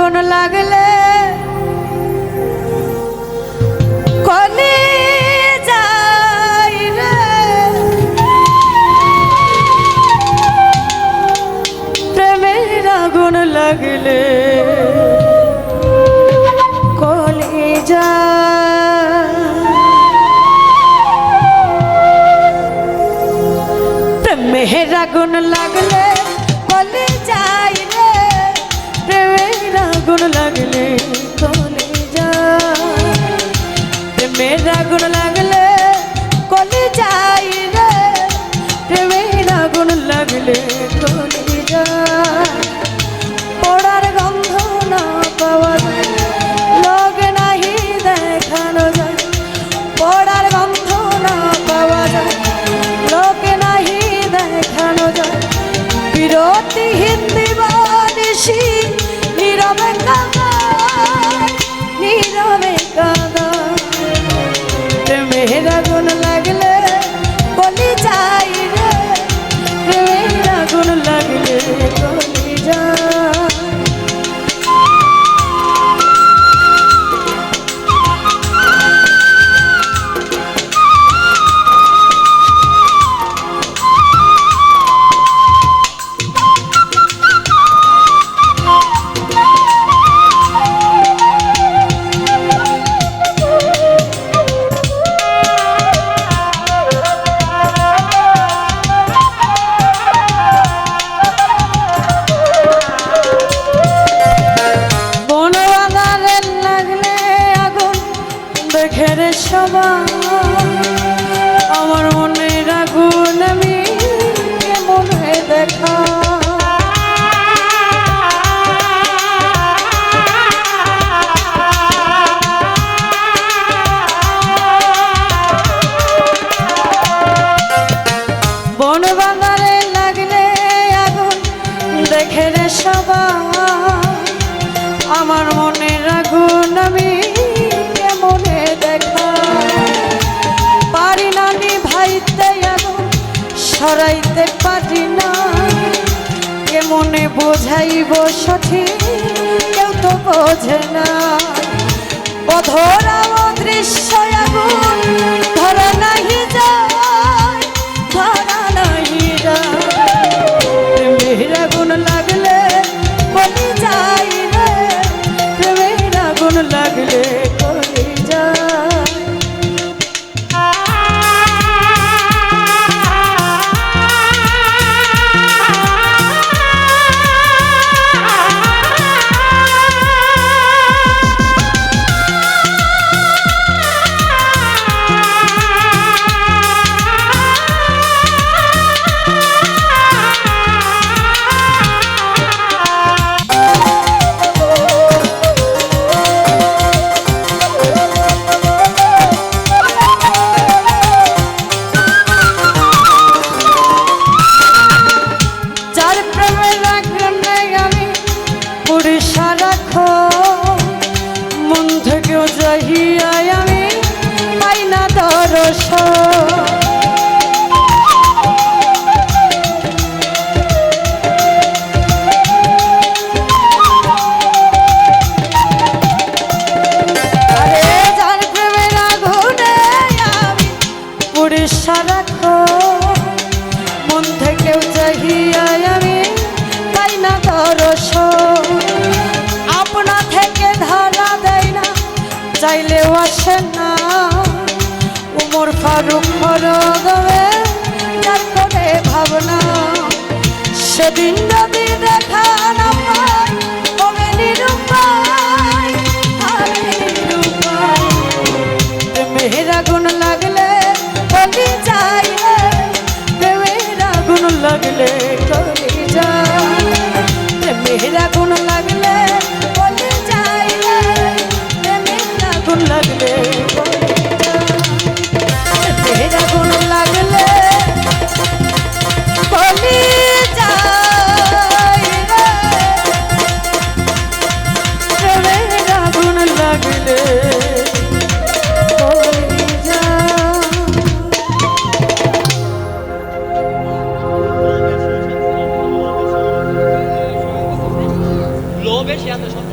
আগুন লাগলে কলি যায় রে, প্রেমের আগুন লাগলে কলি যায়, প্রেমের আগুন লাগলে কলি যায় রে, প্রেমের আগুন লাগলে কলি যায়, প্রেমের আগুন লাগলে কলি যায় রে, প্রেমের আগুন লাগলে কলি যায়, পোড়ার গন্ধ না পাওয়া যায়, লগে নাহি দেখানো যায়, পোড়ার গন্ধ না পাওয়া যায়, লোকে নাহি দেখানো যায়, বিরতিহীন দিবানিশি নীরবে কাঁদায়, নীরবে কাঁদায়, প্রেমের আগুন লাগলে কলি যায় রে, প্রেমের আগুন লাগলে কলি যায়। সবাই আমার মনের আগুন আমি কেমন দেখা, বন বাগানে লাগলে আগুন দেখে রে সবাই আমার মনের আগুন আমি মনে দেখা, পারি না নিভাইতে আগুন সরাইতে পারি না, কেমনে বোঝাইব সঠিক কেউ তো বোঝে না, অধরা অদৃশ্য আগুন ধরা নাহি যায়, ধরা নাহি যায়, প্রেমের আগুন লাগলে কলি যায় রে, প্রেমের আগুন লাগলে কলি যায়। আমি পাই না দর্শন, আরে যার প্রেমের আগুনে আমি পুরি সারাক্ষণ, মন থেকেও চাহিয়া আমি পাই না দর্শন, আপনা থেকে ধরা দেয় না চাইলেও আসে না, উমর ফারুক ফরদবে যার করে ভাবনা, সেদিন যদি দেখা না পাই তবে নিরুপায়, নিরুপায়, প্রেমের আগুন লাগলে কলি যায় রে, প্রেমের আগুন লাগলে কলি যায়, প্রেমের আগুন লাগলে কলি যায় রে, আগুন লাগলে প্রেমের আগুন লাগলে কলি যায় রে, প্রেমের আগুন লাগলে কলি যায়। লোভে সে এত সব